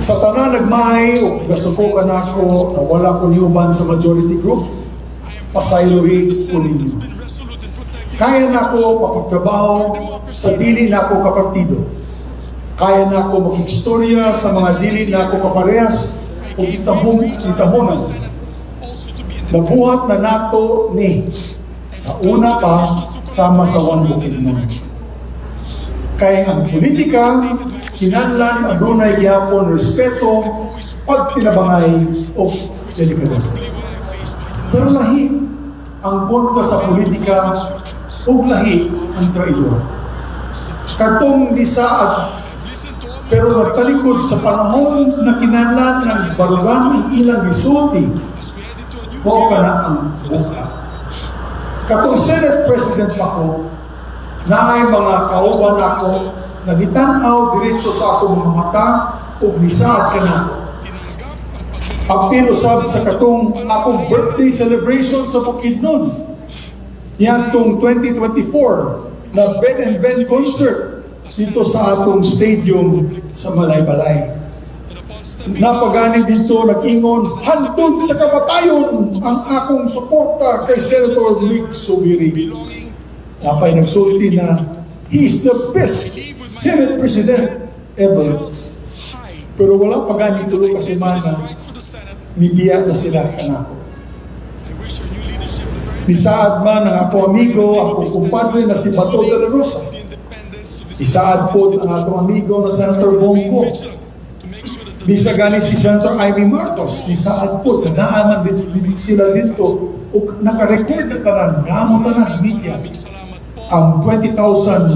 Sa tanan nagmahay o gasuko nako na wala ko niuban sa majority group, pasaylohin ko ninyo. Kaya nako makapagtrabaho sa dili nako kapartido. Kaya nako makistorya sa mga dili nako kaparehas o itahonan. Nabuhat na nato ni sa una pa sama sa one Bukidnon. Kaya ang politika, kinahanglan adunay gyapon respeto, pagtinabangay o delikadesa. Pero lahi ang kontra sa politika o lahi ang traidor. Katong lisaad, pero nagtalikod sa panahon na kinahanglan ng barugan ang ilang gisulti, mao ka na ang buka. Katong Senate President ako, na ay mga kauban ako na gitanaw diretso sa akong mga mata o lisaad ka na. Ang pinusab sa katong akong birthday celebration sa Bukidnon. Yan tong 2024 na Ben and Ben concert dito sa atong stadium sa Malaybalay. Napaganin dito nag-ingon, handog sa kamatayon ang akong suporta kay Senator Rick Zubiri. Napay nagsulti na, he is the best Senate President ever. Pero wala pa gani tuloy ka semana, nibiya na sila kanako. Isaad man ang ako amigo, ako kumpadre na si Bato de la Rosa. Isaad po ang atong amigo na Senator Bongo. Bisa gani si Senator Amy Marcos. Isaad po, naaman din sila dito o nakarecord na tanan, namo tanan, media. Ang 20,000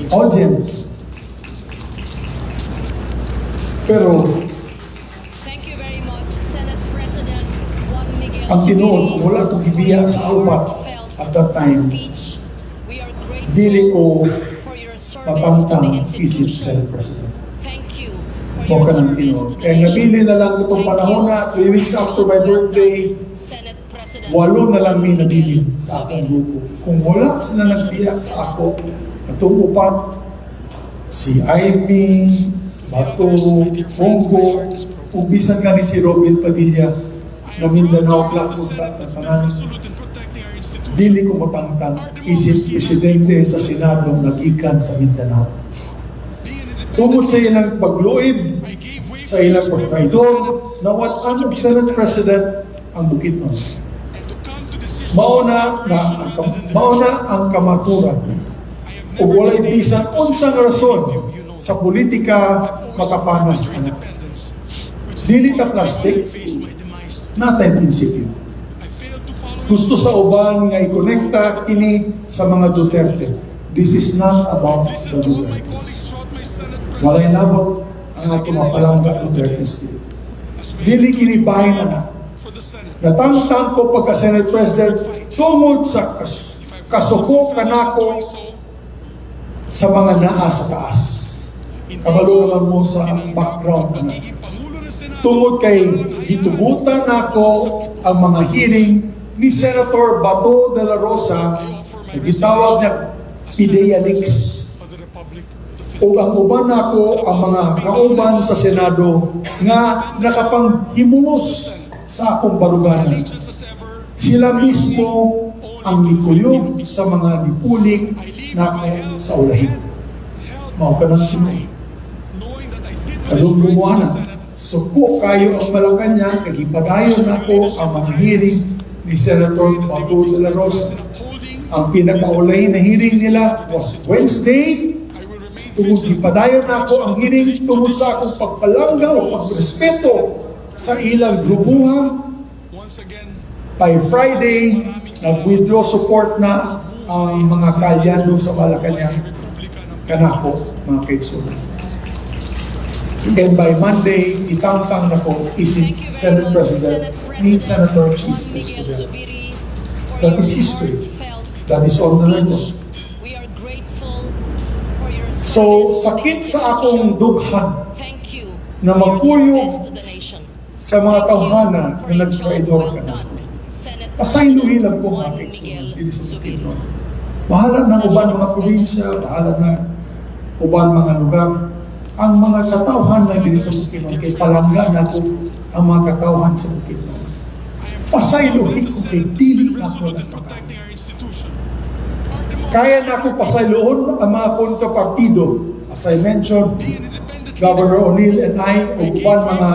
audience. Pero thank you very much, Senate President Juan Miguel ang tinuod, wala kong ibiya sa upat at that time. Dili ko mapangtang isip Senate President. Thank you O ka ng tinuod. Kaya nabili na lang itong panahon na 3 weeks after my birthday, Senate President 8 na lang may nabili sa akong grupo. Kung wala sila nagbiya sa ako, itong upat, si Ivy, Bato, Bongo, kung bisan nga ni si Robin Padilla, na Mindanao Club Contract at tanan, dili ko matangtang isip presidente sa Senado nagikan sa Mindanao. Tungkol sa ilang pagluib, sa ilang pagtraidor, na what ano Senate President ang Bukidnon. Mauna ang kamaturan o walay bisan unsang rason sa politika makapanas ka na. Dili ta plastic, natay prinsipyo. Gusto sa uban nga i-connecta kini sa mga Duterte. This is not about the Dutertes. Walay nabot ang ating mapalangga Duterte State. Dili kini bahin na. Natangtang ko pagka Senate President tungod sa kasuko kanako sa mga naa sa taas. Kabalo naman mo sa background na. Tungod kay hitubutan nako ang mga hearing ni Senator Bato de la Rosa na gitawag niya Ideya Leaks. O ang uban nako ang mga kauban sa Senado nga nakapanghimulos sa akong baruganan. Sila mismo ang nikuyog sa mga nipulik nako sa ulahin. Mao ka ng sinay. Kalunggumanan. Suko kayo ang Malacanang, nagipadayon ako ang mga hearing ni Senator Bato de la Rosa. Ang pinakaulay na hearing nila was Wednesday. Tungod ipadayon ako ang hearing tungod sa akong pagpalangga o pagrespeto sa ilang grupuhan. By Friday, nag-withdraw support na ang mga kalyano sa Malacanang kanako, mga kaitsun. And by Monday, itangtang na ko isip Senate President ni Senator Chis Escudero. That is history. That is on the record. So, sakit sa akong dughan na magpuyog sa mga tawhana na nag-traidor ka na. Pasayluhin lang po mga kaitsun. Dili sa Bukidnon. Bahala na uban mga probinsya, bahala na uban mga lugar. ang mga katawhan na dili sa Bukidnon kay palangga nato ang mga katawhan sa Bukidnon. Pasaylohin ko kay dili na ko nagpakaon. Kaya na ako pasayloon ang mga kontrapartido. As I mentioned, Governor O'Neill and I, o uban mga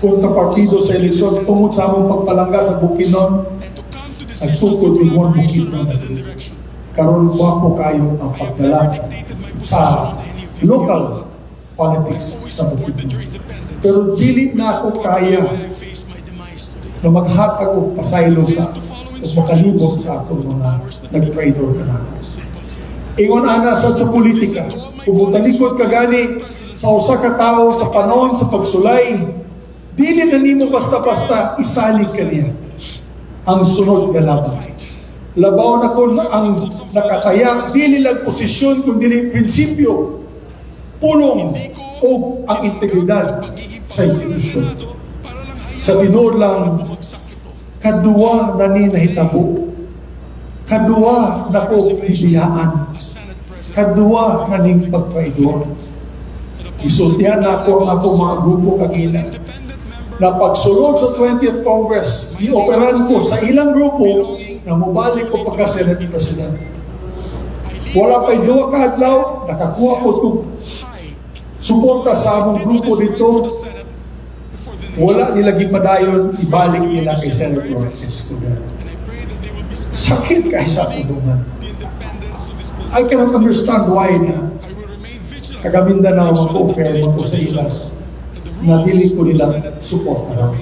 kontrapartido sa eleksyon tungod sa among pagpalangga sa Bukidnon, nagtukod ni Juan Bukidnon. Karon po kayo ang pagdala sa local politics sa Bukidnon. Pero dili na ako kaya na maghatag o pasaylo sa o makalibot sa atong mga nag-trader ka na. Ingon ana sa politika, kung talikod ka gani sa usa ka tawo sa panahon sa pagsulay, dili na nimo basta-basta isalig ka niya ang sunod nga laban. Labaw na kung ang nakataya, dili lang posisyon, kundi prinsipyo, pulong o ang integridad sa institusyon. Sa tinuod lang, kaduwa na ni nahitabo, kaduwa na ko hibiyaan, kaduwa na ning pagpaidor. Isultihan na ako ang atong mga grupo kagina na pagsulod sa 20th Congress, ioperan ko sa ilang grupo na mubalik ko pagka-Senate President. Wala pa'y duwa ka adlaw, nakakuha ko itong suporta sa among grupo dito. Wala nila gipadayon, ibalik nila kay Senator Escobar. Sakit kayo sa tulungan. I cannot understand why na taga-Mindanao ako, fair mo ko sa ilas na dili ko nila suporta.